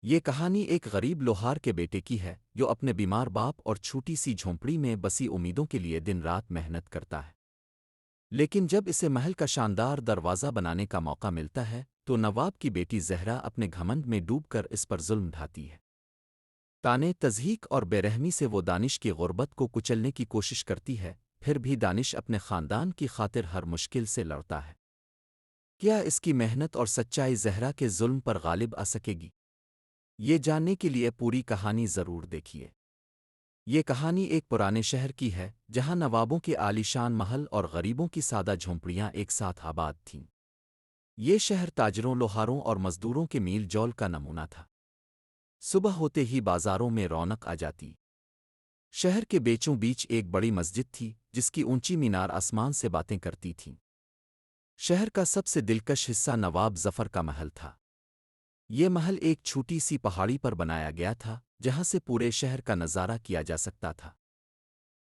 یہ کہانی ایک غریب لوہار کے بیٹے کی ہے جو اپنے بیمار باپ اور چھوٹی سی جھونپڑی میں بسی امیدوں کے لیے دن رات محنت کرتا ہے۔ لیکن جب اسے محل کا شاندار دروازہ بنانے کا موقع ملتا ہے تو نواب کی بیٹی زہرا اپنے گھمنڈ میں ڈوب کر اس پر ظلم ڈھاتی ہے۔ تانے تضحیک اور بے رحمی سے وہ دانش کی غربت کو کچلنے کی کوشش کرتی ہے، پھر بھی دانش اپنے خاندان کی خاطر ہر مشکل سے لڑتا ہے۔ کیا اس کی محنت اور سچائی زہرا کے ظلم پر غالب آ سکے گی؟ یہ جاننے کے لیے پوری کہانی ضرور دیکھیے۔ یہ کہانی ایک پرانے شہر کی ہے جہاں نوابوں کے عالیشان محل اور غریبوں کی سادہ جھونپڑیاں ایک ساتھ آباد تھیں۔ یہ شہر تاجروں، لوہاروں اور مزدوروں کے میل جول کا نمونہ تھا۔ صبح ہوتے ہی بازاروں میں رونق آ جاتی۔ شہر کے بیچوں بیچ ایک بڑی مسجد تھی جس کی اونچی مینار آسمان سے باتیں کرتی تھیں۔ شہر کا سب سے دلکش حصہ نواب ظفر کا محل تھا۔ یہ محل ایک چھوٹی سی پہاڑی پر بنایا گیا تھا جہاں سے پورے شہر کا نظارہ کیا جا سکتا تھا۔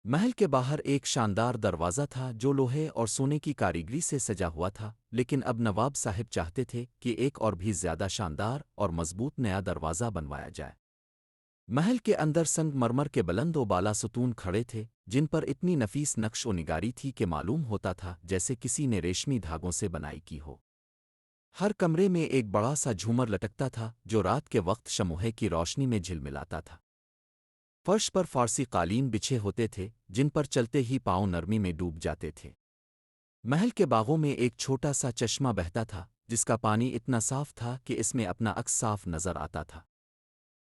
محل کے باہر ایک شاندار دروازہ تھا جو لوہے اور سونے کی کاریگری سے سجا ہوا تھا، لیکن اب نواب صاحب چاہتے تھے کہ ایک اور بھی زیادہ شاندار اور مضبوط نیا دروازہ بنوایا جائے۔ محل کے اندر سنگ مرمر کے بلند و بالا ستون کھڑے تھے جن پر اتنی نفیس نقش و نگاری تھی کہ معلوم ہوتا تھا جیسے کسی نے ریشمی دھاگوں سے بنائی کی ہو۔ ہر کمرے میں ایک بڑا سا جھومر لٹکتا تھا جو رات کے وقت شموہے کی روشنی میں جھلملاتا تھا۔ فرش پر فارسی قالین بچھے ہوتے تھے جن پر چلتے ہی پاؤں نرمی میں ڈوب جاتے تھے۔ محل کے باغوں میں ایک چھوٹا سا چشمہ بہتا تھا جس کا پانی اتنا صاف تھا کہ اس میں اپنا عکس صاف نظر آتا تھا۔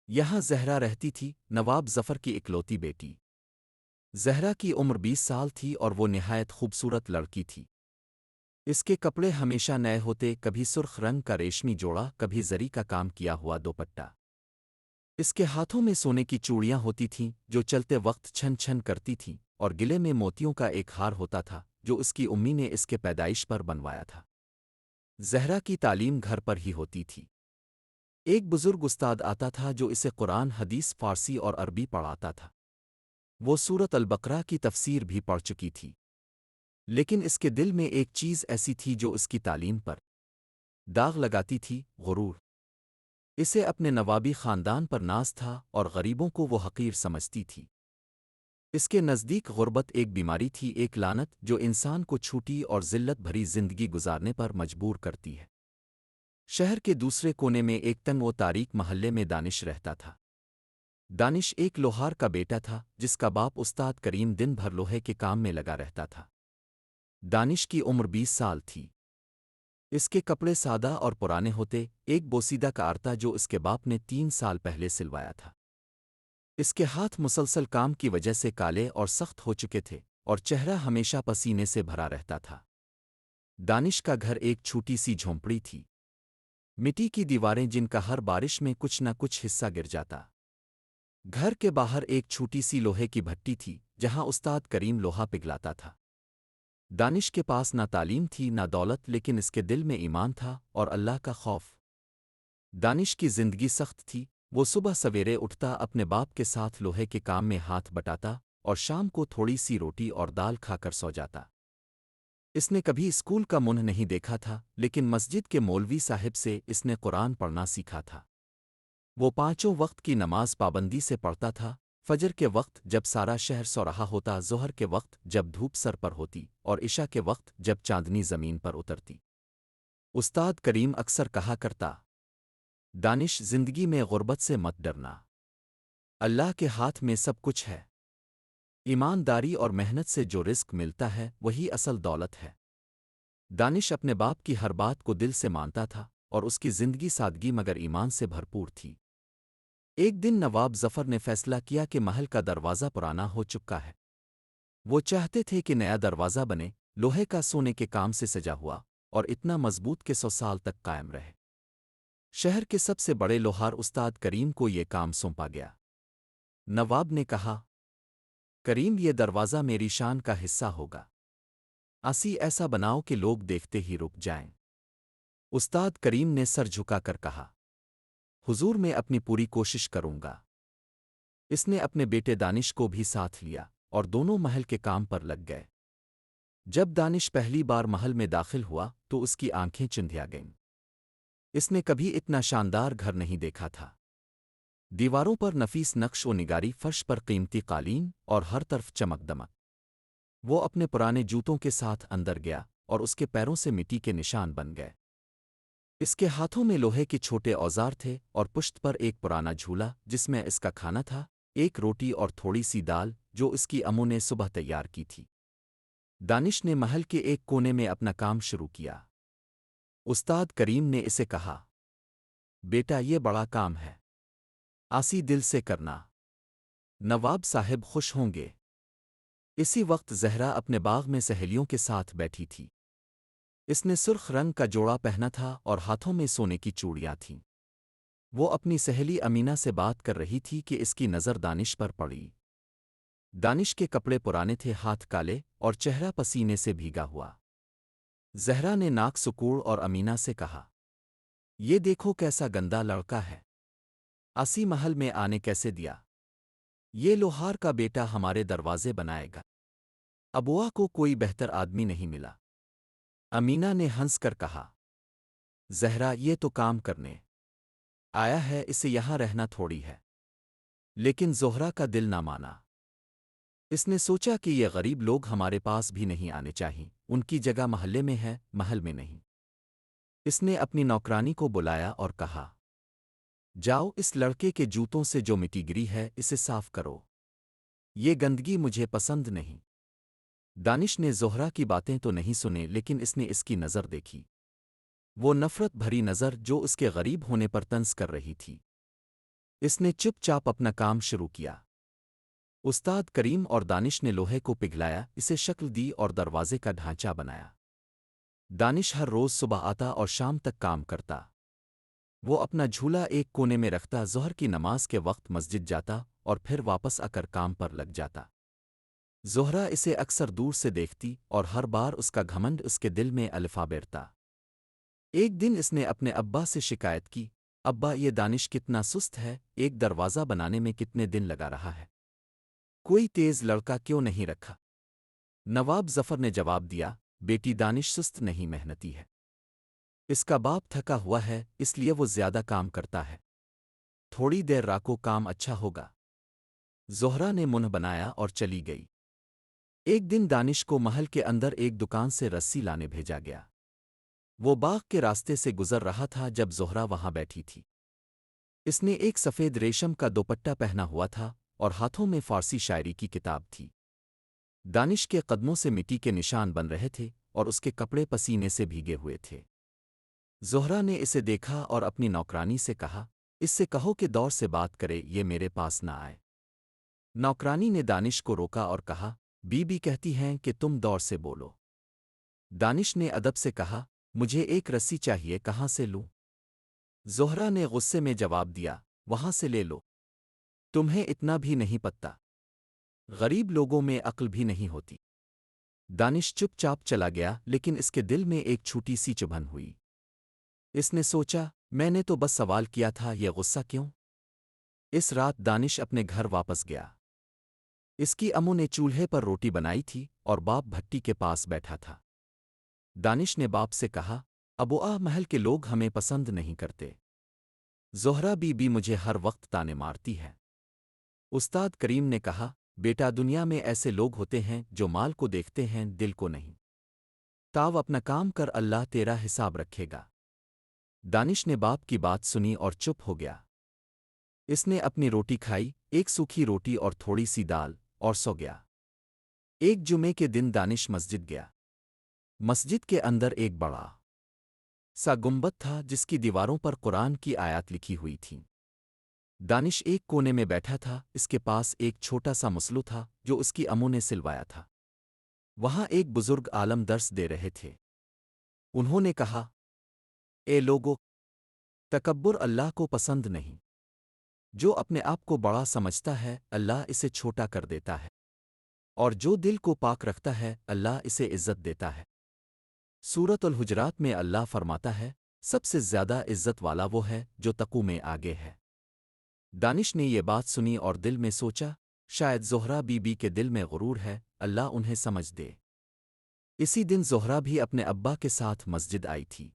یہاں زہرا رہتی تھی، نواب ظفر کی اکلوتی بیٹی۔ زہرا کی عمر 20 سال تھی اور وہ نہایت خوبصورت لڑکی تھی۔ اس کے کپڑے ہمیشہ نئے ہوتے، کبھی سرخ رنگ کا ریشمی جوڑا، کبھی زری کا کام کیا ہوا دوپٹہ۔ اس کے ہاتھوں میں سونے کی چوڑیاں ہوتی تھیں جو چلتے وقت چھن چھن کرتی تھیں، اور گلے میں موتیوں کا ایک ہار ہوتا تھا جو اس کی امی نے اس کے پیدائش پر بنوایا تھا۔ زہرا کی تعلیم گھر پر ہی ہوتی تھی۔ ایک بزرگ استاد آتا تھا جو اسے قرآن، حدیث، فارسی اور عربی پڑھاتا تھا۔ وہ سورۃ البقرہ کی تفسیر بھی پڑھ چکی تھی، لیکن اس کے دل میں ایک چیز ایسی تھی جو اس کی تعلیم پر داغ لگاتی تھی: غرور۔ اسے اپنے نوابی خاندان پر ناز تھا اور غریبوں کو وہ حقیر سمجھتی تھی۔ اس کے نزدیک غربت ایک بیماری تھی، ایک لعنت جو انسان کو چھوٹی اور ذلت بھری زندگی گزارنے پر مجبور کرتی ہے۔ شہر کے دوسرے کونے میں ایک تنگ و تاریک محلے میں دانش رہتا تھا۔ دانش ایک لوہار کا بیٹا تھا جس کا باپ استاد کریم دن بھر لوہے کے کام میں لگا رہتا تھا۔ دانش کی عمر 20 سال تھی۔ اس کے کپڑے سادہ اور پرانے ہوتے، ایک بوسیدہ کا آرتا جو اس کے باپ نے 3 سال پہلے سلوایا تھا۔ اس کے ہاتھ مسلسل کام کی وجہ سے کالے اور سخت ہو چکے تھے اور چہرہ ہمیشہ پسینے سے بھرا رہتا تھا۔ دانش کا گھر ایک چھوٹی سی جھونپڑی تھی، مٹی کی دیواریں جن کا ہر بارش میں کچھ نہ کچھ حصہ گر جاتا۔ گھر کے باہر ایک چھوٹی سی لوہے کی بھٹی تھی جہاں استاد کریم لوہا پگھلاتا تھا۔ دانش کے پاس نہ تعلیم تھی نہ دولت، لیکن اس کے دل میں ایمان تھا اور اللہ کا خوف۔ دانش کی زندگی سخت تھی۔ وہ صبح سویرے اٹھتا، اپنے باپ کے ساتھ لوہے کے کام میں ہاتھ بٹاتا اور شام کو تھوڑی سی روٹی اور دال کھا کر سو جاتا۔ اس نے کبھی اسکول کا منہ نہیں دیکھا تھا، لیکن مسجد کے مولوی صاحب سے اس نے قرآن پڑھنا سیکھا تھا۔ وہ 5 وقت کی نماز پابندی سے پڑھتا تھا، فجر کے وقت جب سارا شہر سو رہا ہوتا، ظہر کے وقت جب دھوپ سر پر ہوتی، اور عشاء کے وقت جب چاندنی زمین پر اترتی۔ استاد کریم اکثر کہا کرتا: دانش، زندگی میں غربت سے مت ڈرنا، اللہ کے ہاتھ میں سب کچھ ہے۔ ایمانداری اور محنت سے جو رزق ملتا ہے وہی اصل دولت ہے۔ دانش اپنے باپ کی ہر بات کو دل سے مانتا تھا اور اس کی زندگی سادگی مگر ایمان سے بھرپور تھی۔ ایک دن نواب ظفر نے فیصلہ کیا کہ محل کا دروازہ پرانا ہو چکا ہے۔ وہ چاہتے تھے کہ نیا دروازہ بنے، لوہے کا، سونے کے کام سے سجا ہوا اور اتنا مضبوط کہ 100 سال تک قائم رہے۔ شہر کے سب سے بڑے لوہار استاد کریم کو یہ کام سونپا گیا۔ نواب نے کہا: کریم، یہ دروازہ میری شان کا حصہ ہوگا، ایسا بناؤ کہ لوگ دیکھتے ہی رک جائیں۔ استاد کریم نے سر جھکا کر کہا: حضور، میں اپنی پوری کوشش کروں گا۔ اس نے اپنے بیٹے دانش کو بھی ساتھ لیا اور دونوں محل کے کام پر لگ گئے۔ جب دانش پہلی بار محل میں داخل ہوا تو اس کی آنکھیں چندھیا گئیں۔ اس نے کبھی اتنا شاندار گھر نہیں دیکھا تھا۔ दीवारों पर नफीस नक्श व निगारी, फर्श पर कीमती कालीन और हर तरफ चमक दमक। वो अपने पुराने जूतों के साथ अंदर गया और उसके पैरों से मिट्टी के निशान बन गए। इसके हाथों में लोहे के छोटे औजार थे और पुश्त पर एक पुराना झूला जिसमें इसका खाना था, एक रोटी और थोड़ी सी दाल जो इसकी अम्मू ने सुबह तैयार की थी। दानिश ने महल के एक कोने में अपना काम शुरू किया। उस्ताद करीम ने इसे कहा, बेटा ये बड़ा काम है, आसी दिल से करना, नवाब साहब खुश होंगे। इसी वक्त जहरा अपने बाग में सहेलियों के साथ बैठी थी। इसने सुर्ख रंग का जोड़ा पहना था और हाथों में सोने की चूड़ियां थीं। वो अपनी सहेली अमीना से बात कर रही थी कि इसकी नज़र दानिश पर पड़ी। दानिश के कपड़े पुराने थे, हाथ काले और चेहरा पसीने से भीगा हुआ। जहरा ने नाक सुकूड़ और अमीना से कहा, ये देखो कैसा गंदा लड़का है, आसी महल में आने कैसे दिया? ये लोहार का बेटा हमारे दरवाजे बनाएगा। अबुआ को कोई बेहतर आदमी नहीं मिला। अमीना ने हंसकर कहा, जहरा ये तो काम करने आया है, इसे यहां रहना थोड़ी है। लेकिन जोहरा का दिल ना माना। इसने सोचा कि ये गरीब लोग हमारे पास भी नहीं आने चाहिए, उनकी जगह महल्ले में है, महल में नहीं। इसने अपनी नौकरानी को बुलाया और कहा, जाओ इस लड़के के जूतों से जो मिट्टी गिरी है इसे साफ करो, ये गंदगी मुझे पसंद नहीं। दानिश ने जोहरा की बातें तो नहीं सुने, लेकिन इसने इसकी नज़र देखी, वो नफ़रत भरी नज़र जो उसके गरीब होने पर तंज कर रही थी। इसने चुपचाप अपना काम शुरू किया। उस्ताद करीम और दानिश ने लोहे को पिघलाया, इसे शक्ल दी और दरवाजे का ढांचा बनाया। दानिश हर रोज़ सुबह आता और शाम तक काम करता। वो अपना झूला एक कोने में रखता, ज़ोहर की नमाज के वक्त मस्जिद जाता और फिर वापस आकर काम पर लग जाता। ज़ोहरा इसे अक्सर दूर से देखती और हर बार उसका घमंड उसके दिल में अलिफा बेरता। एक दिन इसने अपने अब्बा से शिकायत की, अब्बा ये दानिश कितना सुस्त है, एक दरवाज़ा बनाने में कितने दिन लगा रहा है, कोई तेज़ लड़का क्यों नहीं रखा? नवाब जफ़र ने जवाब दिया, बेटी दानिश सुस्त नहीं, मेहनती है। इसका बाप थका हुआ है इसलिए वो ज्यादा काम करता है, थोड़ी देर राको काम अच्छा होगा। ज़ोहरा ने मुंह बनाया और चली गई। एक दिन दानिश को महल के अंदर एक दुकान से रस्सी लाने भेजा गया। वो बाग के रास्ते से गुजर रहा था जब ज़ोहरा वहां बैठी थी। इसने एक सफ़ेद रेशम का दोपट्टा पहना हुआ था और हाथों में फारसी शायरी की किताब थी। दानिश के कदमों से मिट्टी के निशान बन रहे थे और उसके कपड़े पसीने से भीगे हुए थे। ज़ोहरा ने इसे देखा और अपनी नौकरानी से कहा, इससे कहो कि दौर से बात करे, ये मेरे पास ना आए। नौकरानी ने दानिश को रोका और कहा, बीबी कहती हैं कि तुम दौर से बोलो। दानिश ने अदब से कहा, मुझे एक रस्सी चाहिए, कहाँ से लूं? ज़ोहरा ने गुस्से में जवाब दिया, वहां से ले लो। तुम्हें इतना भी नहीं पता, गरीब लोगों में अक्ल भी नहीं होती। दानिश चुपचाप चला गया, लेकिन इसके दिल में एक छोटी सी चुभन हुई। इसने सोचा, मैंने तो बस सवाल किया था, ये गुस्सा क्यों? इस रात दानिश अपने घर वापस गया। इसकी अम्मू ने चूल्हे पर रोटी बनाई थी और बाप भट्टी के पास बैठा था। दानिश ने बाप से कहा, अबुआ महल के लोग हमें पसंद नहीं करते। ज़ोहरा बीबी मुझे हर वक्त ताने मारती है। उस्ताद करीम ने कहा, बेटा दुनिया में ऐसे लोग होते हैं जो माल को देखते हैं, दिल को नहीं। ताव अपना काम कर, अल्लाह तेरा हिसाब रखेगा। दानिश ने बाप की बात सुनी और चुप हो गया। इसने अपनी रोटी खाई, एक सूखी रोटी और थोड़ी सी दाल, और सो गया। एक जुमे के दिन दानिश मस्जिद गया। मस्जिद के अंदर एक बड़ा सा गुंबद था जिसकी दीवारों पर कुरान की आयत लिखी हुई थीं। दानिश एक कोने में बैठा था, इसके पास एक छोटा सा मुसलू था जो उसकी अम्मू ने सिलवाया था। वहां एक बुजुर्ग आलम दर्स दे रहे थे। उन्होंने कहा, ए लोगो, तकब्बुर अल्लाह को पसंद नहीं। जो अपने आप को बड़ा समझता है अल्लाह इसे छोटा कर देता है, और जो दिल को पाक रखता है अल्लाह इसे इज्जत देता है। सूरत अल हुजरात में अल्लाह फरमाता है, सबसे ज्यादा इज्जत वाला वो है जो तकू में आगे है। दानिश ने ये बात सुनी और दिल में सोचा, शायद ज़ोहरा बीबी के दिल में गुरूर है, अल्लाह उन्हें समझ दे। इसी दिन ज़ोहरा भी अपने अब्बा के साथ मस्जिद आई थी।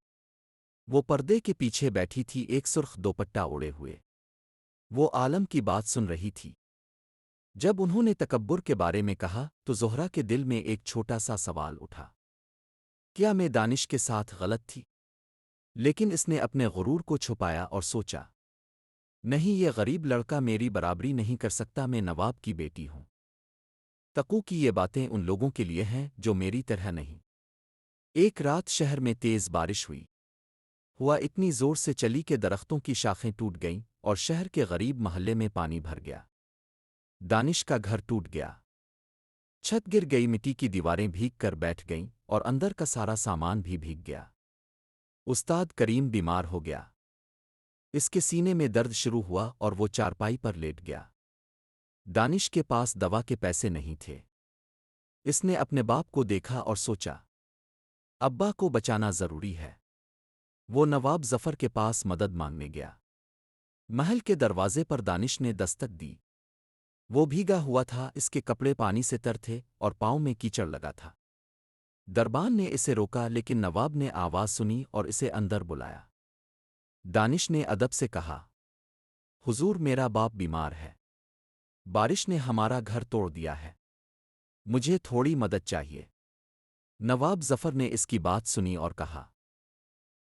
वो पर्दे के पीछे बैठी थी, एक सुर्ख दोपट्टा ओढ़े हुए। وہ عالم کی بات سن رہی تھی۔ جب انہوں نے تکبر کے بارے میں کہا تو زہرا کے دل میں ایک چھوٹا سا سوال اٹھا، کیا میں دانش کے ساتھ غلط تھی؟ لیکن اس نے اپنے غرور کو چھپایا اور سوچا، نہیں، یہ غریب لڑکا میری برابری نہیں کر سکتا، میں نواب کی بیٹی ہوں۔ تقو کی یہ باتیں ان لوگوں کے لیے ہیں جو میری طرح نہیں۔ ایک رات شہر میں تیز بارش ہوا اتنی زور سے چلی کہ درختوں کی شاخیں ٹوٹ گئیں اور شہر کے غریب محلے میں پانی بھر گیا۔ دانش کا گھر ٹوٹ گیا، چھت گر گئی، مٹی کی دیواریں بھیگ کر بیٹھ گئیں اور اندر کا سارا سامان بھی بھیگ گیا۔ استاد کریم بیمار ہو گیا، اس کے سینے میں درد شروع ہوا اور وہ چارپائی پر لیٹ گیا۔ دانش کے پاس دوا کے پیسے نہیں تھے۔ اس نے اپنے باپ کو دیکھا اور سوچا، ابا کو بچانا ضروری ہے۔ وہ نواب ظفر کے پاس مدد مانگنے گیا۔ محل کے دروازے پر دانش نے دستک دی۔ وہ بھیگا ہوا تھا، اس کے کپڑے پانی سے تر تھے اور پاؤں میں کیچڑ لگا تھا۔ دربان نے اسے روکا لیکن نواب نے آواز سنی اور اسے اندر بلایا۔ دانش نے ادب سے کہا، حضور، میرا باپ بیمار ہے، بارش نے ہمارا گھر توڑ دیا ہے، مجھے تھوڑی مدد چاہیے۔ نواب ظفر نے اس کی بات سنی اور کہا،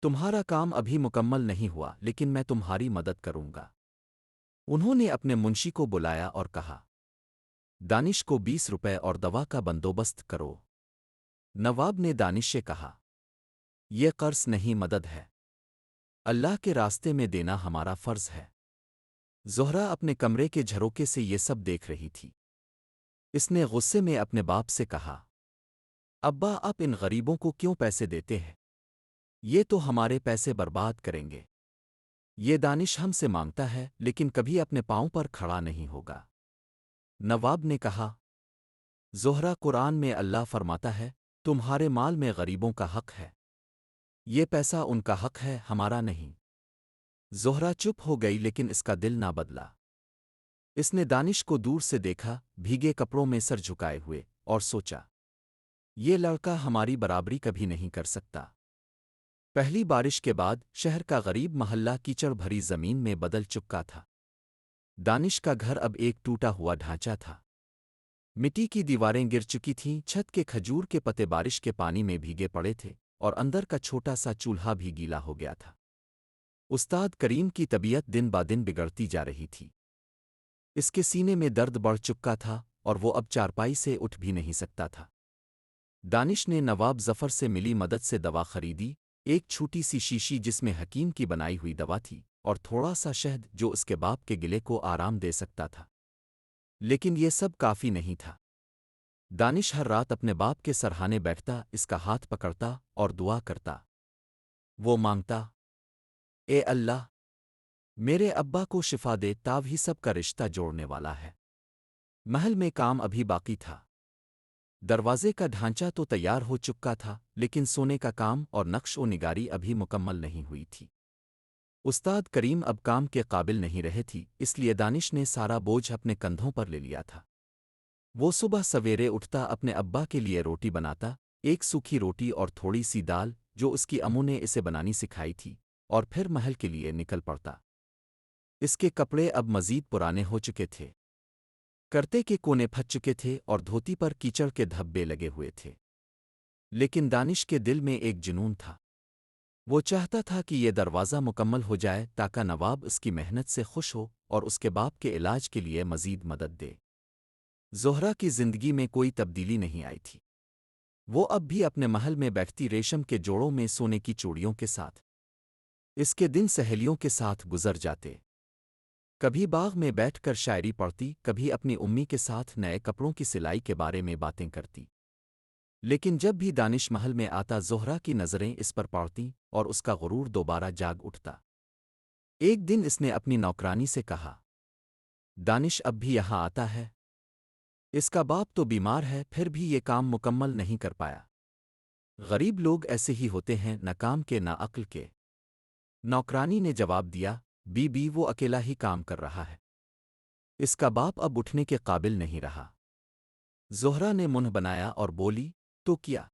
تمہارا کام ابھی مکمل نہیں ہوا لیکن میں تمہاری مدد کروں گا۔ انہوں نے اپنے منشی کو بلایا اور کہا، دانش کو 20 روپے اور دوا کا بندوبست کرو۔ نواب نے دانش سے کہا، یہ قرض نہیں، مدد ہے، اللہ کے راستے میں دینا ہمارا فرض ہے۔ زہرا اپنے کمرے کے جھروکے سے یہ سب دیکھ رہی تھی۔ اس نے غصے میں اپنے باپ سے کہا، ابا، آپ ان غریبوں کو کیوں پیسے دیتے ہیں؟ یہ تو ہمارے پیسے برباد کریں گے۔ یہ دانش ہم سے مانگتا ہے لیکن کبھی اپنے پاؤں پر کھڑا نہیں ہوگا۔ نواب نے کہا، زہرا، قرآن میں اللہ فرماتا ہے، تمہارے مال میں غریبوں کا حق ہے، یہ پیسہ ان کا حق ہے، ہمارا نہیں۔ زہرا چپ ہو گئی لیکن اس کا دل نہ بدلا۔ اس نے دانش کو دور سے دیکھا، بھیگے کپڑوں میں سر جھکائے ہوئے، اور سوچا، یہ لڑکا ہماری برابری کبھی نہیں کر سکتا۔ پہلی بارش کے بعد شہر کا غریب محلہ کیچڑ بھری زمین میں بدل چکا تھا۔ دانش کا گھر اب ایک ٹوٹا ہوا ڈھانچہ تھا۔ مٹی کی دیواریں گر چکی تھیں، چھت کے کھجور کے پتے بارش کے پانی میں بھیگے پڑے تھے اور اندر کا چھوٹا سا چولہا بھی گیلا ہو گیا تھا۔ استاد کریم کی طبیعت دن با دن بگڑتی جا رہی تھی۔ اس کے سینے میں درد بڑھ چکا تھا اور وہ اب چارپائی سے اٹھ بھی نہیں سکتا تھا۔ دانش نے نواب ظفر سے ملی مدد سے دوا خریدی، ایک چھوٹی سی شیشی جس میں حکیم کی بنائی ہوئی دوا تھی اور تھوڑا سا شہد جو اس کے باپ کے گلے کو آرام دے سکتا تھا۔ لیکن یہ سب کافی نہیں تھا۔ دانش ہر رات اپنے باپ کے سرہانے بیٹھتا، اس کا ہاتھ پکڑتا اور دعا کرتا۔ وہ مانگتا، اے اللہ، میرے ابا کو شفا دے، تاو ہی سب کا رشتہ جوڑنے والا ہے۔ محل میں کام ابھی باقی تھا۔ دروازے کا ڈھانچہ تو تیار ہو چکا تھا لیکن سونے کا کام اور نقش و نگاری ابھی مکمل نہیں ہوئی تھی۔ استاد کریم اب کام کے قابل نہیں رہے تھی، اس لیے دانش نے سارا بوجھ اپنے کندھوں پر لے لیا تھا۔ وہ صبح سویرے اٹھتا، اپنے ابا کے لیے روٹی بناتا، ایک سوکھی روٹی اور تھوڑی سی دال جو اس کی امو نے اسے بنانی سکھائی تھی، اور پھر محل کے لیے نکل پڑتا۔ اس کے کپڑے اب مزید پرانے ہو چکے تھے، کرتے کے کونے پھٹ چکے تھے اور دھوتی پر کیچڑ کے دھبے لگے ہوئے تھے۔ لیکن دانش کے دل میں ایک جنون تھا۔ وہ چاہتا تھا کہ یہ دروازہ مکمل ہو جائے تاکہ نواب اس کی محنت سے خوش ہو اور اس کے باپ کے علاج کے لیے مزید مدد دے۔ زہرا کی زندگی میں کوئی تبدیلی نہیں آئی تھی۔ وہ اب بھی اپنے محل میں بیٹھتی، ریشم کے جوڑوں میں سونے کی چوڑیوں کے ساتھ۔ اس کے دن سہیلیوں کے ساتھ گزر جاتے۔ کبھی باغ میں بیٹھ کر شاعری پڑھتی، کبھی اپنی امی کے ساتھ نئے کپڑوں کی سلائی کے بارے میں باتیں کرتی۔ لیکن جب بھی دانش محل میں آتا، زہرا کی نظریں اس پر پڑتیں اور اس کا غرور دوبارہ جاگ اٹھتا۔ ایک دن اس نے اپنی نوکرانی سے کہا، دانش اب بھی یہاں آتا ہے؟ اس کا باپ تو بیمار ہے، پھر بھی یہ کام مکمل نہیں کر پایا۔ غریب لوگ ایسے ہی ہوتے ہیں، نہ کام کے نہ عقل کے۔ نوکرانی نے جواب دیا، بی وہ اکیلا ہی کام کر رہا ہے، اس کا باپ اب اٹھنے کے قابل نہیں رہا۔ زہرا نے منہ بنایا اور بولی، تو کیا؟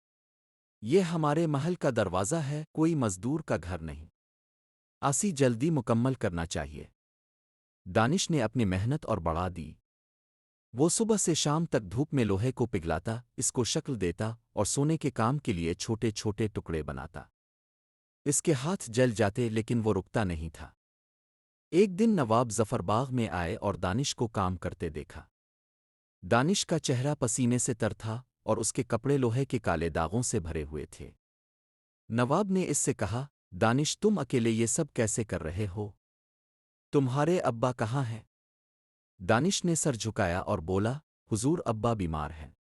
یہ ہمارے محل کا دروازہ ہے، کوئی مزدور کا گھر نہیں، آسی جلدی مکمل کرنا چاہیے۔ दानिश ने अपनी मेहनत और बढ़ा दी। वो सुबह से शाम तक धूप में लोहे को पिघलाता, इसको शक्ल देता और सोने के काम के लिए छोटे छोटे टुकड़े बनाता। इसके हाथ जल जाते लेकिन वो रुकता नहीं था। एक दिन नवाब जफर बाग में आए और दानिश को काम करते देखा। दानिश का चेहरा पसीने से तर था और उसके कपड़े लोहे के काले दागों से भरे हुए थे। नवाब ने इससे कहा, दानिश तुम अकेले ये सब कैसे कर रहे हो? तुम्हारे अब्बा कहाँ हैं? दानिश ने सर झुकाया और बोला, हुजूर अब्बा बीमार हैं।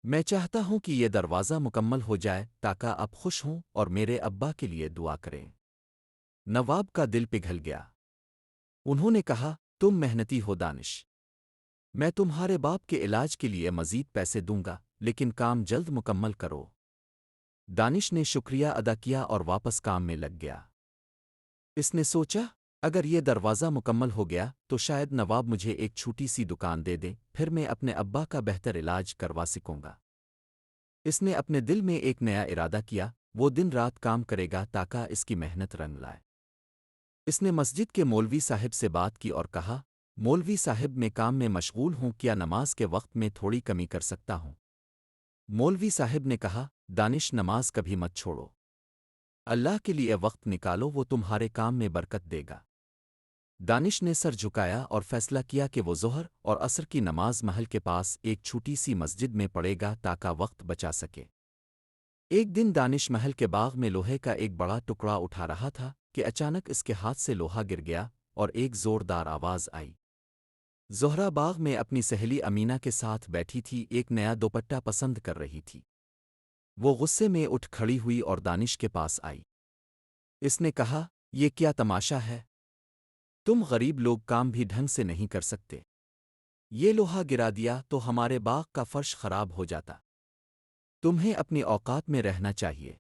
मैं चाहता हूं कि ये दरवाज़ा मुकम्मल हो जाए ताकि आप खुश हों और मेरे अब्बा के लिए दुआ करें। नवाब का दिल पिघल गया। उन्होंने कहा, तुम मेहनती हो दानिश। मैं तुम्हारे बाप के इलाज के लिए मज़ीद पैसे दूंगा, लेकिन काम जल्द मुकम्मल करो। दानिश ने शुक्रिया अदा किया और वापस काम में लग गया। इसने सोचा, अगर ये दरवाज़ा मुकम्मल हो गया तो शायद नवाब मुझे एक छोटी सी दुकान दे दे, फिर मैं अपने अब्बा का बेहतर इलाज करवा सकूंगा। इसने अपने दिल में एक नया इरादा किया, वो दिन रात काम करेगा ताकि इसकी मेहनत रंग लाए। इसने मस्जिद के मौलवी साहिब से बात की और कहा, मौलवी साहिब मैं काम में मशगूल हूँ, क्या नमाज के वक्त में थोड़ी कमी कर सकता हूँ? मौलवी साहिब ने कहा, दानिश नमाज कभी मत छोड़ो। अल्लाह के लिए वक्त निकालो, वो तुम्हारे काम में बरकत देगा। दानिश ने सर झुकाया और फैसला किया कि वो ज़ोहर और असर की नमाज महल के पास एक छोटी सी मस्जिद में पढ़ेगा ताकि वक्त बचा सके। एक दिन दानिश महल के बाग में लोहे का एक बड़ा टुकड़ा उठा रहा था कि अचानक इसके हाथ से लोहा गिर गया और एक जोरदार आवाज़ आई। ज़ोहरा बाग में अपनी सहेली अमीना के साथ बैठी थी, एक नया दुपट्टा पसंद कर रही थी। वो गुस्से में उठ खड़ी हुई और दानिश के पास आई। इसने कहा, ये क्या तमाशा है? तुम गरीब लोग काम भी ढंग से नहीं कर सकते। ये लोहा गिरा दिया तो हमारे बाग का फर्श खराब हो जाता। तुम्हें अपनी औकात में रहना चाहिए।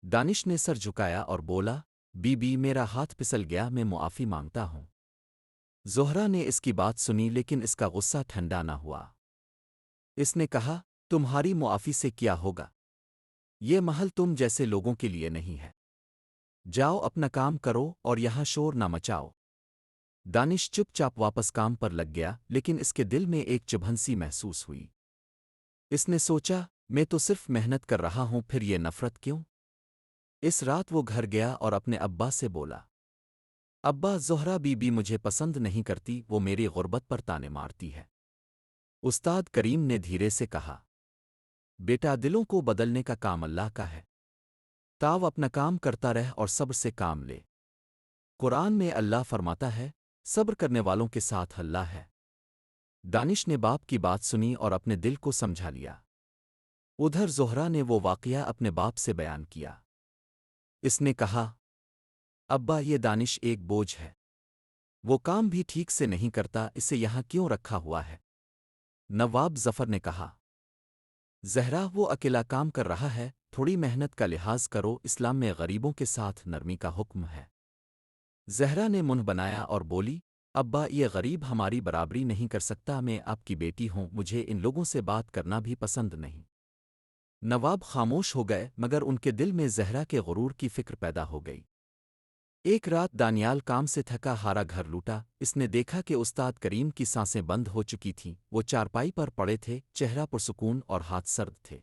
दानिश ने सर झुकाया और बोला, बीबी मेरा हाथ फिसल गया, मैं मुआफ़ी मांगता हूँ। ज़ोहरा ने इसकी बात सुनी लेकिन इसका गुस्सा ठंडा न हुआ। इसने कहा, तुम्हारी मुआफ़ी से क्या होगा? ये महल तुम जैसे लोगों के लिए नहीं है। जाओ अपना काम करो और यहाँ शोर न मचाओ। दानिश चुपचाप वापस काम पर लग गया, लेकिन इसके दिल में एक चुभन सी महसूस हुई। इसने सोचा, मैं तो सिर्फ मेहनत कर रहा हूं, फिर ये नफरत क्यों? इस रात वो घर गया और अपने अब्बा से बोला, अब्बा ज़ोहरा बीबी मुझे पसंद नहीं करती, वो मेरी गुर्बत पर ताने मारती है। उस्ताद करीम ने धीरे से कहा, बेटा दिलों को बदलने का काम अल्लाह का है। ताव अपना काम करता रह और सब्र से काम ले। कुरान में अल्लाह फरमाता है, सब्र करने वालों के साथ अल्लाह है। दानिश ने बाप की बात सुनी और अपने दिल को समझा लिया। उधर ज़ोहरा ने वो वाक़या अपने बाप से बयान किया। इसने कहा, अब्बा ये दानिश एक बोझ है। वो काम भी ठीक से नहीं करता, इसे यहाँ क्यों रखा हुआ है? नवाब जफ़र ने कहा, ज़हरा वो अकेला काम कर रहा है, थोड़ी मेहनत का लिहाज करो, इस्लाम में गरीबों के साथ नरमी का हुक्म है। ज़हरा ने मुंह बनाया और बोली, अब्बा ये गरीब हमारी बराबरी नहीं कर सकता, मैं आपकी बेटी हूँ, मुझे इन लोगों से बात करना भी पसंद नहीं। नवाब खामोश हो गए, मगर उनके दिल में ज़हरा के गुरूर की फिक्र पैदा हो गई। एक रात दानियाल काम से थका हारा घर लूटा। इसने देखा कि उस्ताद करीम की सांसें बंद हो चुकी थीं, वो चारपाई पर पड़े थे, चेहरा पुरसुकून और हाथ सर्द थे।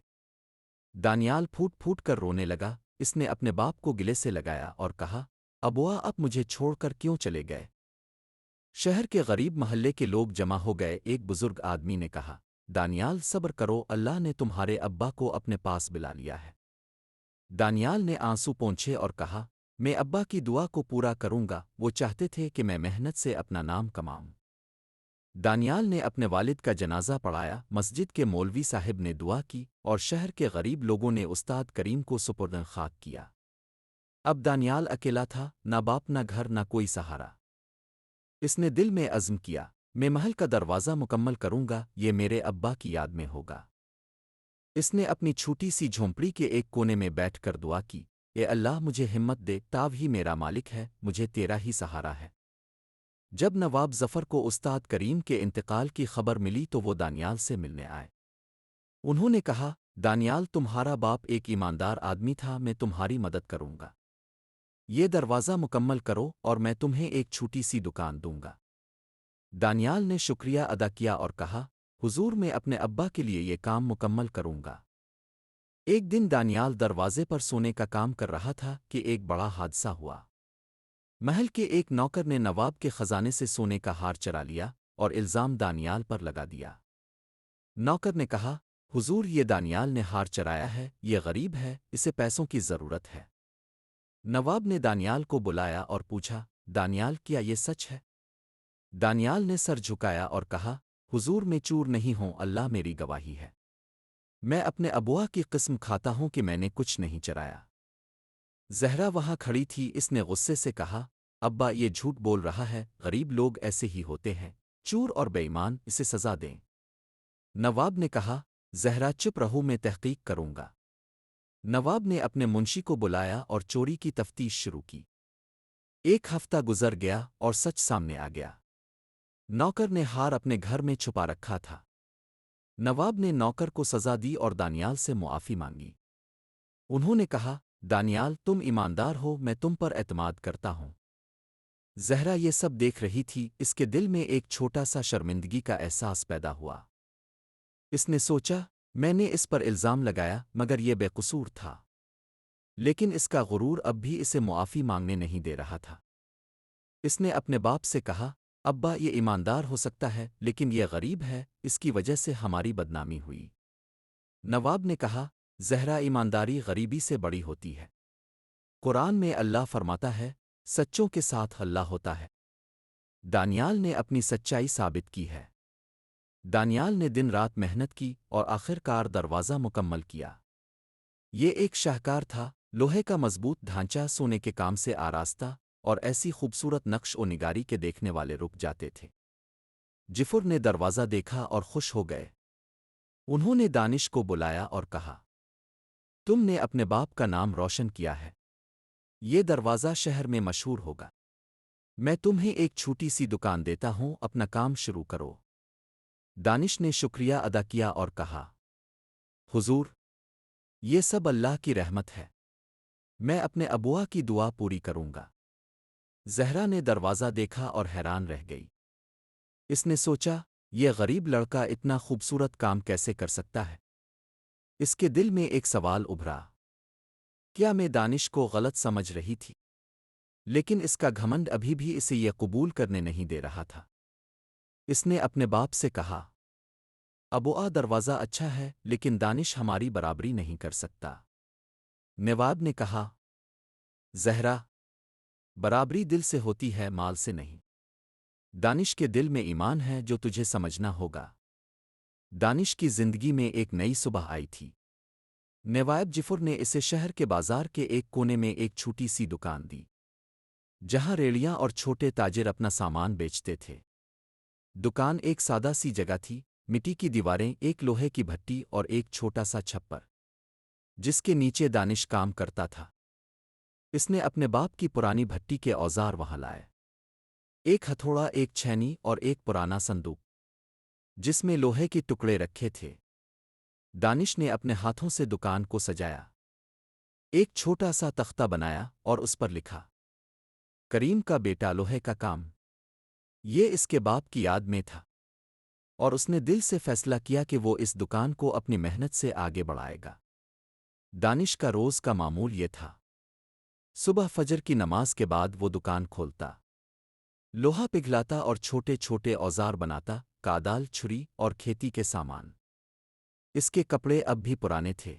दानियाल फूट फूट कर रोने लगा। इसने अपने बाप को गिले से लगाया और कहा, अबुआ अब मुझे छोड़कर क्यों चले गए? शहर के गरीब महल्ले के लोग जमा हो गए। एक बुजुर्ग आदमी ने कहा, दानियाल सब्र करो, अल्लाह ने तुम्हारे अब्बा को अपने पास बुला लिया है। दानियाल ने आंसू पोंछे और कहा, मैं अब्बा की दुआ को पूरा करूंगा, वो चाहते थे कि मैं मेहनत से अपना नाम कमाऊं। दानियाल ने अपने वालिद का जनाजा पढ़ाया, मस्जिद के मौलवी साहिब ने दुआ की और शहर के गरीब लोगों ने उस्ताद करीम को सुपुर्द खाक किया। अब दानियाल अकेला था, ना बाप ना घर ना कोई सहारा। इसने दिल में अज़्म किया, मैं महल का दरवाज़ा मुकम्मल करूंगा, ये मेरे अब्बा की याद में होगा। इसने अपनी छोटी सी झोंपड़ी के एक कोने में बैठकर दुआ की, ए अल्लाह मुझे हिम्मत दे, ताव ही मेरा मालिक है, मुझे तेरा ही सहारा है। जब नवाब जफ़र को उस्ताद करीम के इंतकाल की खबर मिली तो वो दानियाल से मिलने आए। उन्होंने कहा, दानियाल तुम्हारा बाप एक ईमानदार आदमी था, मैं तुम्हारी मदद करूंगा। ये दरवाज़ा मुकम्मल करो और मैं तुम्हें एक छोटी सी दुकान दूंगा। दानियाल ने शुक्रिया अदा किया और कहा, हुजूर मैं अपने अब्बा के लिए ये काम मुकम्मल करूंगा। एक दिन दानियाल दरवाजे पर सोने का काम कर रहा था कि एक बड़ा हादसा हुआ। महल के एक नौकर ने नवाब के खजाने से सोने का हार चुरा लिया और इल्ज़ाम दानियाल पर लगा दिया। नौकर ने कहा, हुजूर ये दानियाल ने हार चराया है, ये गरीब है, इसे पैसों की ज़रूरत है। नवाब ने दानियाल को बुलाया और पूछा, दानियाल क्या ये सच है? दानियाल ने सर झुकाया और कहा, हुजूर मैं चूर नहीं हूं, अल्लाह मेरी गवाही है। मैं अपने अबुआ की किस्म खाता हूं कि मैंने कुछ नहीं चराया। ज़हरा वहां खड़ी थी, इसने गुस्से से कहा, अब्बा ये झूठ बोल रहा है, गरीब लोग ऐसे ही होते हैं, चूर और बेईमान, इसे सज़ा दें। नवाब ने कहा, ज़हरा चुप रहो, मैं तहकीक करूंगा। नवाब ने अपने मुंशी को बुलाया और चोरी की तफ्तीश शुरू की। एक हफ्ता गुजर गया और सच सामने आ गया। नौकर ने हार अपने घर में छुपा रखा था। नवाब ने नौकर को सज़ा दी और दानियाल से मुआफ़ी मांगी। उन्होंने कहा, दानियाल तुम ईमानदार हो, मैं तुम पर एतमाद करता हूं। ज़हरा ये सब देख रही थी, इसके दिल में एक छोटा सा शर्मिंदगी का एहसास पैदा हुआ। इसने सोचा, मैंने इस पर इल्ज़ाम लगाया मगर ये बेकसूर था। लेकिन इसका गुरूर अब भी इसे मुआफ़ी मांगने नहीं दे रहा था। इसने अपने बाप से कहा, अब्बा ये ईमानदार हो सकता है लेकिन ये गरीब है, इसकी वजह से हमारी बदनामी हुई। नवाब ने कहा, ज़हरा ईमानदारी गरीबी से बड़ी होती है। कुरान में अल्लाह फरमाता है, सच्चों के साथ अल्लाह होता है। दानियाल ने अपनी सच्चाई साबित की है। दानियाल ने दिन रात मेहनत की और आखिरकार दरवाज़ा मुकम्मल किया। ये एक शाहकार था, लोहे का मजबूत ढांचा, सोने के काम से आरास्ता और ऐसी खूबसूरत नक्श ओ निगारी के देखने वाले रुक जाते थे। जिफुर ने दरवाज़ा देखा और खुश हो गए। उन्होंने दानिश को बुलाया और कहा, तुमने अपने बाप का नाम रोशन किया है, ये दरवाज़ा शहर में मशहूर होगा। मैं तुम्हें एक छोटी सी दुकान देता हूं, अपना काम शुरू करो। दानिश ने शुक्रिया अदा किया और कहा, हुजूर ये सब अल्लाह की रहमत है, मैं अपने अबुआ की दुआ पूरी करूंगा। ज़हरा ने दरवाज़ा देखा और हैरान रह गई। इसने सोचा, ये गरीब लड़का इतना खूबसूरत काम कैसे कर सकता है? इसके दिल में एक सवाल उभरा, क्या मैं दानिश को गलत समझ रही थी? लेकिन इसका घमंड अभी भी इसे ये कबूल करने नहीं दे रहा था। इसने अपने बाप से कहा, अबुआ दरवाज़ा अच्छा है लेकिन दानिश हमारी बराबरी नहीं कर सकता। नवाब ने कहा, ज़हरा बराबरी दिल से होती है, माल से नहीं। दानिश के दिल में ईमान है जो तुझे समझना होगा। दानिश की जिंदगी में एक नई सुबह आई थी। नवाब जिफुर ने इसे शहर के बाजार के एक कोने में एक छोटी सी दुकान दी, जहां रेड़ियां और छोटे ताजिर अपना सामान बेचते थे। दुकान एक सादा सी जगह थी, मिट्टी की दीवारें, एक लोहे की भट्टी और एक छोटा सा छप्पर, जिसके नीचे दानिश काम करता था। इसने अपने बाप की पुरानी भट्टी के औजार वहां लाए, एक हथौड़ा, एक छैनी और एक पुराना संदूक जिसमें लोहे के टुकड़े रखे थे। दानिश ने अपने हाथों से दुकान को सजाया, एक छोटा सा तख्ता बनाया और उस पर लिखा, करीम का बेटा लोहे का काम। ये इसके बाप की याद में था और उसने दिल से फैसला किया कि वो इस दुकान को अपनी मेहनत से आगे बढ़ाएगा। दानिश का रोज़ का मामूल ये था, सुबह फजर की नमाज के बाद वो दुकान खोलता, लोहा पिघलाता और छोटे छोटे औजार बनाता, कादाल, छुरी और खेती के सामान। इसके कपड़े अब भी पुराने थे,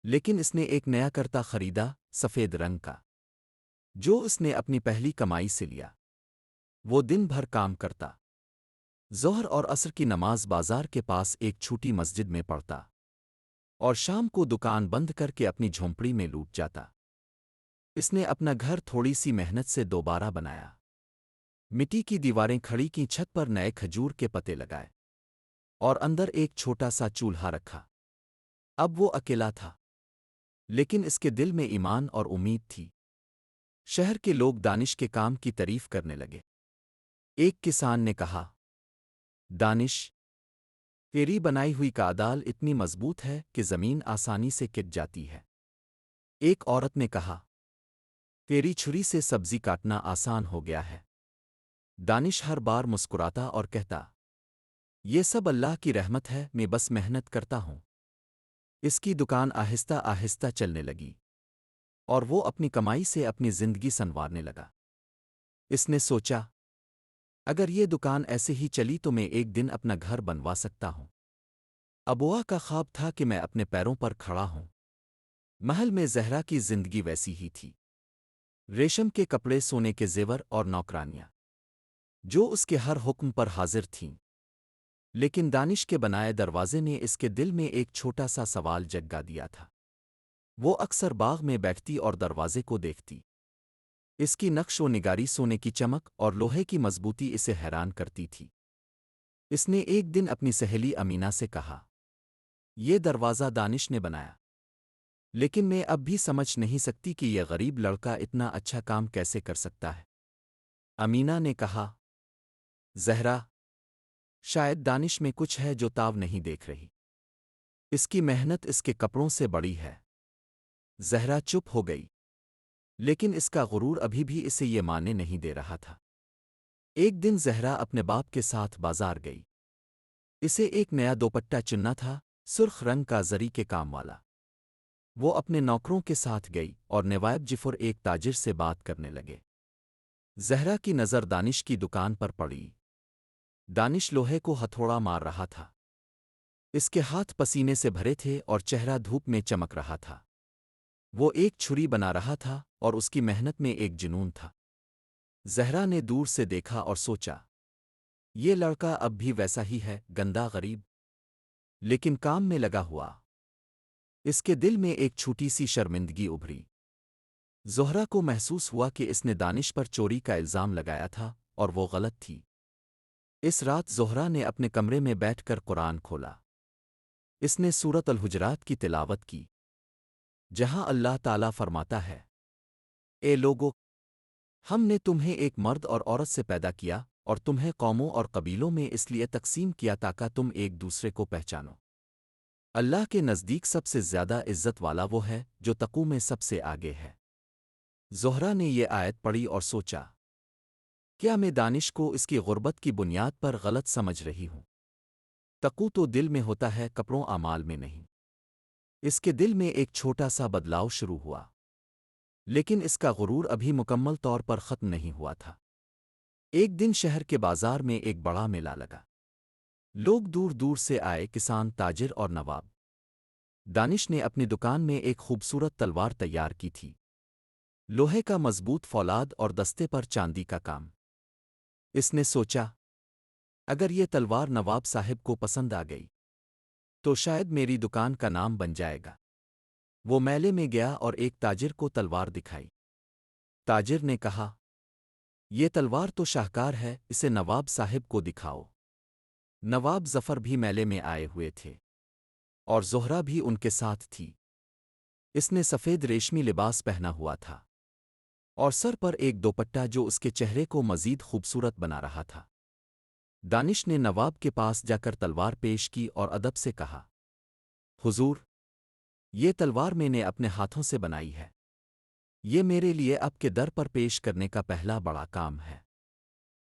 लेकिन इसने एक नया करता खरीदा, सफ़ेद रंग का, जो उसने अपनी पहली कमाई से लिया। वो दिन भर काम करता, ज़ोहर और असर की नमाज बाजार के पास एक छोटी मस्जिद में पढ़ता और शाम को दुकान बंद करके अपनी झोंपड़ी में लूट जाता। इसने अपना घर थोड़ी सी मेहनत से दोबारा बनाया, मिट्टी की दीवारें खड़ी की, छत पर नए खजूर के पत्ते लगाए और अंदर एक छोटा सा चूल्हा रखा। अब वो अकेला था, लेकिन इसके दिल में ईमान और उम्मीद थी। शहर के लोग दानिश के काम की तारीफ करने लगे। एक किसान ने कहा, दानिश तेरी बनाई हुई कादाल इतनी मजबूत है कि जमीन आसानी से किट जाती है। एक औरत ने कहा, तेरी छुरी से सब्जी काटना आसान हो गया है। दानिश हर बार मुस्कुराता और कहता, ये सब अल्लाह की रहमत है, मैं बस मेहनत करता हूँ। इसकी दुकान आहिस्ता आहिस्ता चलने लगी और वो अपनी कमाई से अपनी जिंदगी संवारने लगा। इसने सोचा, अगर ये दुकान ऐसे ही चली तो मैं एक दिन अपना घर बनवा सकता हूँ। अबुआ का ख्वाब था कि मैं अपने पैरों पर खड़ा हूँ। महल में ज़हरा की जिंदगी वैसी ही थी। रेशम के कपड़े, सोने के जेवर और नौकरानियां जो उसके हर हुक्म पर हाजिर थीं। लेकिन दानिश के बनाए दरवाजे ने इसके दिल में एक छोटा सा सवाल जगा दिया था। वो अक्सर बाग में बैठती और दरवाजे को देखती। इसकी नक्श व निगारी, सोने की चमक और लोहे की मजबूती इसे हैरान करती थी। इसने एक दिन अपनी सहेली अमीना से कहा, ये दरवाज़ा दानिश ने बनाया, लेकिन मैं अब भी समझ नहीं सकती कि यह गरीब लड़का इतना अच्छा काम कैसे कर सकता है। अमीना ने कहा, ज़हरा, शायद दानिश में कुछ है जो ताव नहीं देख रही। इसकी मेहनत इसके कपड़ों से बड़ी है। ज़हरा चुप हो गई, लेकिन इसका गुरूर अभी भी इसे ये मानने नहीं दे रहा था। एक दिन ज़हरा अपने बाप के साथ बाजार गई। इसे एक नया दोपट्टा चुनना था, सुर्ख रंग का, जरी के काम वाला। वो अपने नौकरों के साथ गई और नवाब जिफर, एक ताजिर, से बात करने लगे। ज़हरा की नज़र दानिश की दुकान पर पड़ी। दानिश लोहे को हथौड़ा मार रहा था। इसके हाथ पसीने से भरे थे और चेहरा धूप में चमक रहा था। वो एक छुरी बना रहा था और उसकी मेहनत में एक जुनून था। ज़हरा ने दूर से देखा और सोचा, ये लड़का अब भी वैसा ही है, गंदा, गरीब, लेकिन काम में लगा हुआ। इसके दिल में एक छोटी सी शर्मिंदगी उभरी। ज़ोहरा को महसूस हुआ कि इसने दानिश पर चोरी का इल्ज़ाम लगाया था और वो गलत थी। इस रात ज़ोहरा ने अपने कमरे में बैठकर कुरान खोला। इसने सूरत अल हुजरात की तिलावत की, जहां अल्लाह ताला फरमाता है, ए लोगो, हमने तुम्हें एक मर्द और औरत से पैदा किया और तुम्हें कौमों और कबीलों में इसलिए तकसीम किया ताकि तुम एक दूसरे को पहचानो। अल्लाह के नज़दीक सबसे ज़्यादा इज़्ज़त वाला वो है जो तक़ू में सबसे आगे है। ज़ोहरा ने ये आयत पढ़ी और सोचा, क्या मैं दानिश को इसकी गुर्बत की बुनियाद पर गलत समझ रही हूँ? तक़ू तो दिल में होता है, कपड़ों आमाल में नहीं। इसके दिल में एक छोटा सा बदलाव शुरू हुआ, लेकिन इसका गुरूर अभी मुकम्मल तौर पर ख़त्म नहीं हुआ था। एक दिन शहर के बाजार में एक बड़ा मेला लगा। लोग दूर दूर से आए, किसान, ताजिर और नवाब। दानिश ने अपनी दुकान में एक खूबसूरत तलवार तैयार की थी, लोहे का मजबूत फौलाद और दस्ते पर चांदी का काम। इसने सोचा, अगर ये तलवार नवाब साहिब को पसंद आ गई तो शायद मेरी दुकान का नाम बन जाएगा। वो मेले में गया और एक ताजिर को तलवार दिखाई। ताजिर ने कहा, ये तलवार तो शाहकार है, इसे नवाब साहिब को दिखाओ। नवाब जफ़र भी मेले में आए हुए थे और ज़ोहरा भी उनके साथ थी। इसने सफ़ेद रेशमी लिबास पहना हुआ था और सर पर एक दोपट्टा जो उसके चेहरे को मज़ीद खूबसूरत बना रहा था। दानिश ने नवाब के पास जाकर तलवार पेश की और अदब से कहा, हुजूर, ये तलवार मैंने अपने हाथों से बनाई है। ये मेरे लिए आपके दर पर पेश करने का पहला बड़ा काम है।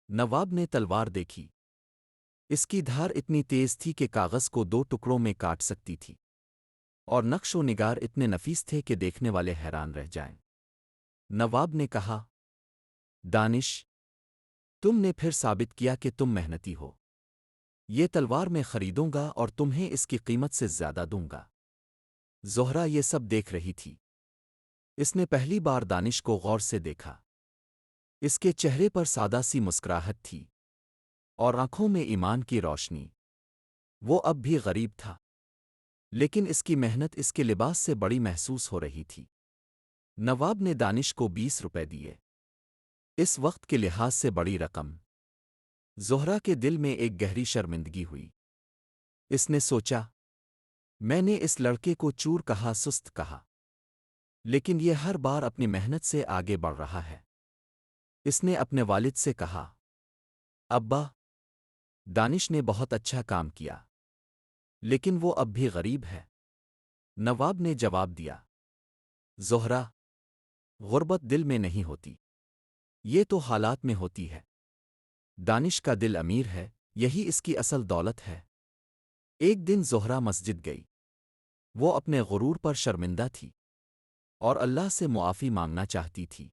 नवाब ने तलवार देखी। इसकी धार इतनी तेज थी कि कागज़ को दो टुकड़ों में काट सकती थी और नक्श व निगार इतने नफीस थे कि देखने वाले हैरान रह जाएं। नवाब ने कहा, दानिश, तुमने फिर साबित किया कि तुम मेहनती हो। ये तलवार मैं खरीदूंगा और तुम्हें इसकी कीमत से ज़्यादा दूंगा। ज़ोहरा ये सब देख रही थी। इसने पहली बार दानिश को गौर से देखा। इसके चेहरे पर सादा सी मुस्कुराहट थी और आंखों में ईमान की रोशनी। वो अब भी गरीब था, लेकिन इसकी मेहनत इसके लिबास से बड़ी महसूस हो रही थी। नवाब ने दानिश को 20 रुपए दिए, इस वक्त के लिहाज से बड़ी रकम। ज़ोहरा के दिल में एक गहरी शर्मिंदगी हुई। इसने सोचा, मैंने इस लड़के को चूर कहा, सुस्त कहा, लेकिन ये हर बार अपनी मेहनत से आगे बढ़ रहा है। इसने अपने वालिद से कहा, अब्बा, दानिश ने बहुत अच्छा काम किया, लेकिन वो अब भी गरीब है। नवाब ने जवाब दिया, ज़ोहरा, गुर्बत दिल में नहीं होती, ये तो हालात में होती है। دانش کا دل امیر ہے، یہی اس کی اصل دولت ہے۔ ایک دن زہرہ مسجد گئی۔ وہ اپنے غرور پر شرمندہ تھی اور اللہ سے معافی مانگنا چاہتی تھی۔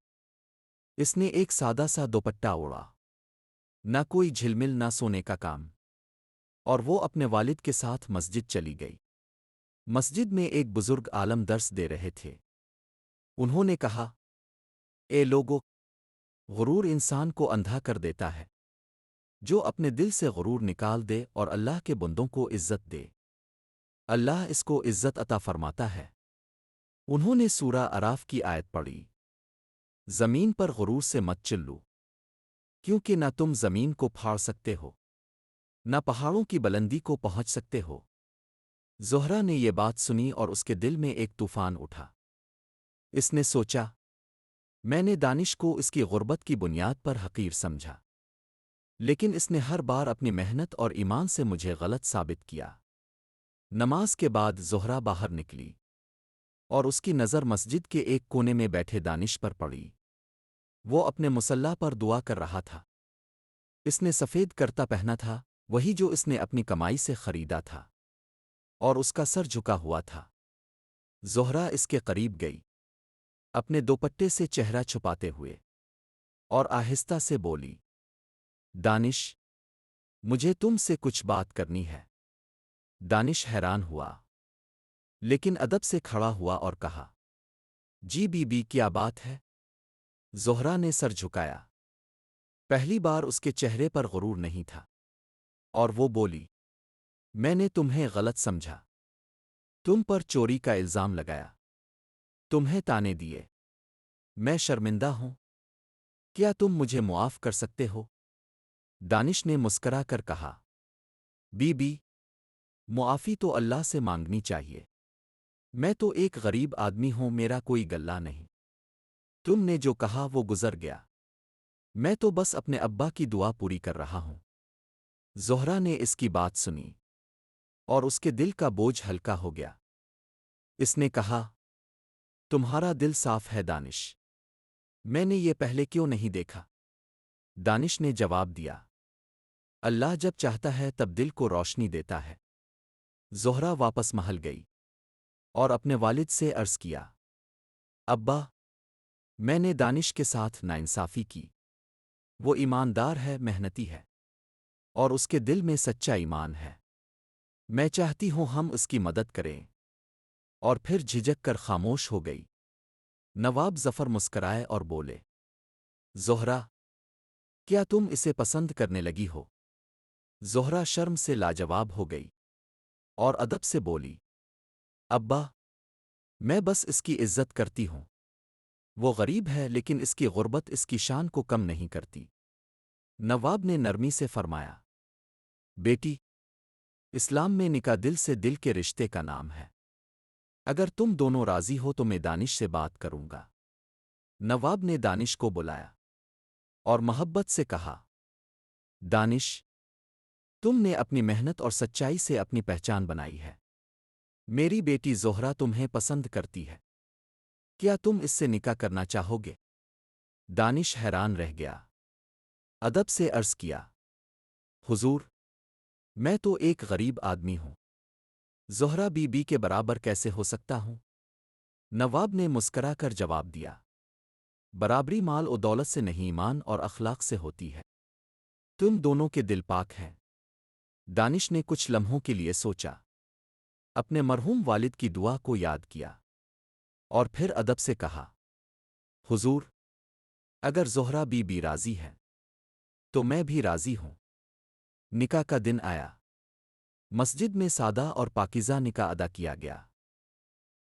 اس نے ایک سادہ سا دوپٹہ اوڑھا، نہ کوئی جھلمل نہ سونے کا کام، اور وہ اپنے والد کے ساتھ مسجد چلی گئی۔ مسجد میں ایک بزرگ عالم درس دے رہے تھے۔ انہوں نے کہا، اے لوگو، غرور انسان کو اندھا کر دیتا ہے۔ جو اپنے دل سے غرور نکال دے اور اللہ کے بندوں کو عزت دے، اللہ اس کو عزت عطا فرماتا ہے۔ انہوں نے سورہ اعراف کی آیت پڑھی، زمین پر غرور سے مت چلو، کیونکہ نہ تم زمین کو پھاڑ سکتے ہو، نہ پہاڑوں کی بلندی کو پہنچ سکتے ہو۔ زہرہ نے یہ بات سنی اور اس کے دل میں ایک طوفان اٹھا۔ اس نے سوچا، میں نے دانش کو اس کی غربت کی بنیاد پر حقیر سمجھا، لیکن اس نے ہر بار اپنی محنت اور ایمان سے مجھے غلط ثابت کیا۔ نماز کے بعد زہرہ باہر نکلی اور اس کی نظر مسجد کے ایک کونے میں بیٹھے دانش پر پڑی۔ وہ اپنے مصلی پر دعا کر رہا تھا۔ اس نے سفید کرتا پہنا تھا، وہی جو اس نے اپنی کمائی سے خریدا تھا، اور اس کا سر جھکا ہوا تھا۔ زہرہ اس کے قریب گئی، اپنے دوپٹے سے چہرہ چھپاتے ہوئے، اور آہستہ سے بولی، دانش، مجھے تم سے کچھ بات کرنی ہے۔ دانش حیران ہوا، لیکن ادب سے کھڑا ہوا اور کہا، جی بی بی، کیا بات ہے؟ زہرہ نے سر جھکایا۔ پہلی بار اس کے چہرے پر غرور نہیں تھا، اور وہ بولی، میں نے تمہیں غلط سمجھا، تم پر چوری کا الزام لگایا، تمہیں تانے دیے، میں شرمندہ ہوں۔ کیا تم مجھے معاف کر سکتے ہو؟ دانش نے مسکرا کر کہا، بی بی، معافی تو اللہ سے مانگنی چاہیے۔ میں تو ایک غریب آدمی ہوں، میرا کوئی گلہ نہیں۔ تم نے جو کہا وہ گزر گیا، میں تو بس اپنے ابا کی دعا پوری کر رہا ہوں۔ زہرہ نے اس کی بات سنی اور اس کے دل کا بوجھ ہلکا ہو گیا۔ اس نے کہا، تمہارا دل صاف ہے دانش، میں نے یہ پہلے کیوں نہیں دیکھا؟ دانش نے جواب دیا، اللہ جب چاہتا ہے تب دل کو روشنی دیتا ہے۔ زہرہ واپس محل گئی اور اپنے والد سے عرض کیا، ابا، میں نے دانش کے ساتھ ناانصافی کی۔ وہ ایماندار ہے، محنتی ہے، اور اس کے دل میں سچا ایمان ہے۔ میں چاہتی ہوں ہم اس کی مدد کریں۔ اور پھر جھجک کر خاموش ہو گئی۔ نواب ظفر مسکرائے اور بولے، زہرہ، کیا تم اسے پسند کرنے لگی ہو؟ زہرہ شرم سے لاجواب ہو گئی اور ادب سے بولی، ابا، میں بس اس کی عزت کرتی ہوں۔ وہ غریب ہے لیکن اس کی غربت اس کی شان کو کم نہیں کرتی۔ نواب نے نرمی سے فرمایا، بیٹی، اسلام میں نکاح دل سے دل کے رشتے کا نام ہے۔ اگر تم دونوں راضی ہو تو میں دانش سے بات کروں گا۔ نواب نے دانش کو بلایا اور محبت سے کہا، دانش، تم نے اپنی محنت اور سچائی سے اپنی پہچان بنائی ہے۔ میری بیٹی زہرہ تمہیں پسند کرتی ہے۔ کیا تم اس سے نکاح کرنا چاہو گے؟ دانش حیران رہ گیا۔ ادب سے عرض کیا، حضور، میں تو ایک غریب آدمی ہوں، زہرہ بی بی کے برابر کیسے ہو سکتا ہوں؟ نواب نے مسکرا کر جواب دیا، برابری مال و دولت سے نہیں، ایمان اور اخلاق سے ہوتی ہے۔ تم دونوں کے دل پاک ہیں۔ دانش نے کچھ لمحوں کے لیے سوچا، اپنے مرحوم والد کی دعا کو یاد کیا، اور پھر ادب سے کہا، حضور، اگر زہرہ بی بی راضی ہے تو میں بھی راضی ہوں۔ نکاح کا دن آیا۔ مسجد میں سادہ اور پاکیزہ نکاح ادا کیا گیا۔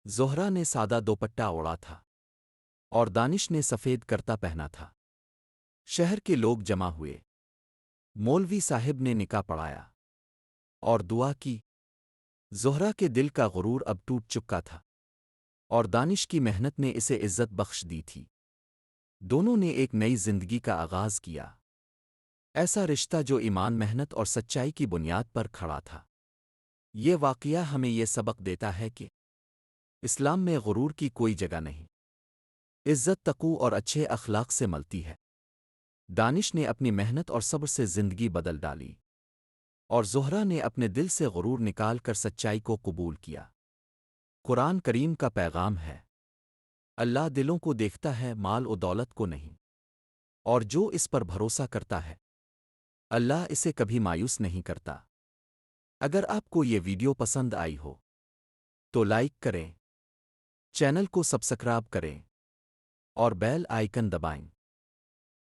زہرہ نے سادہ دوپٹہ اوڑھا تھا اور دانش نے سفید کرتا پہنا تھا۔ شہر کے لوگ جمع ہوئے۔ مولوی صاحب نے نکاح پڑھایا اور دعا کی۔ زہرہ کے دل کا غرور اب ٹوٹ چکا تھا، اور دانش کی محنت نے اسے عزت بخش دی تھی۔ دونوں نے ایک نئی زندگی کا آغاز کیا، ایسا رشتہ جو ایمان، محنت اور سچائی کی بنیاد پر کھڑا تھا۔ یہ واقعہ ہمیں یہ سبق دیتا ہے کہ اسلام میں غرور کی کوئی جگہ نہیں۔ عزت تقوی اور اچھے اخلاق سے ملتی ہے۔ دانش نے اپنی محنت اور صبر سے زندگی بدل ڈالی، اور زہرہ نے اپنے دل سے غرور نکال کر سچائی کو قبول کیا۔ قرآن کریم کا پیغام ہے: اللہ دلوں کو دیکھتا ہے، مال و دولت کو نہیں، اور جو اس پر بھروسہ کرتا ہے اللہ اسے کبھی مایوس نہیں کرتا۔ اگر آپ کو یہ ویڈیو پسند آئی ہو تو لائک کریں، چینل کو سبسکرائب کریں اور بیل آئیکن دبائیں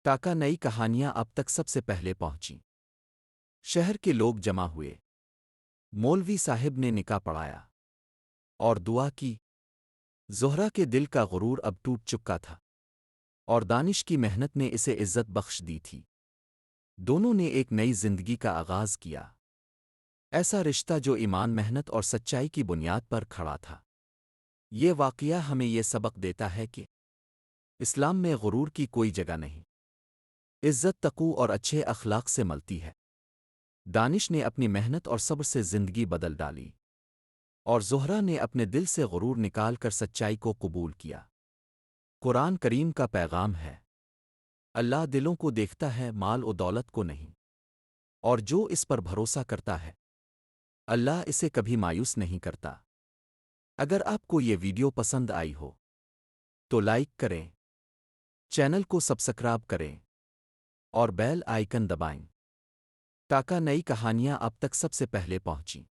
تاکہ نئی کہانیاں اب تک سب سے پہلے پہنچیں۔ شہر کے لوگ جمع ہوئے، مولوی صاحب نے نکاح پڑھایا اور دعا کی۔ زہرہ کے دل کا غرور اب ٹوٹ چکا تھا، اور دانش کی محنت نے اسے عزت بخش دی تھی۔ دونوں نے ایک نئی زندگی کا آغاز کیا، ایسا رشتہ جو ایمان، محنت اور سچائی کی بنیاد پر کھڑا تھا۔ یہ واقعہ ہمیں یہ سبق دیتا ہے کہ اسلام میں غرور کی کوئی جگہ نہیں، عزت تقوی اور اچھے اخلاق سے ملتی ہے۔ دانش نے اپنی محنت اور صبر سے زندگی بدل ڈالی، اور زہرہ نے اپنے دل سے غرور نکال کر سچائی کو قبول کیا۔ قرآن کریم کا پیغام ہے: اللہ دلوں کو دیکھتا ہے، مال و دولت کو نہیں، اور جو اس پر بھروسہ کرتا ہے اللہ اسے کبھی مایوس نہیں کرتا۔ اگر آپ کو یہ ویڈیو پسند آئی ہو تو لائک کریں، چینل کو سبسکرائب کریں اور بیل آئیکن دبائیں تاکہ نئی کہانیاں اب تک سب سے پہلے پہنچیں۔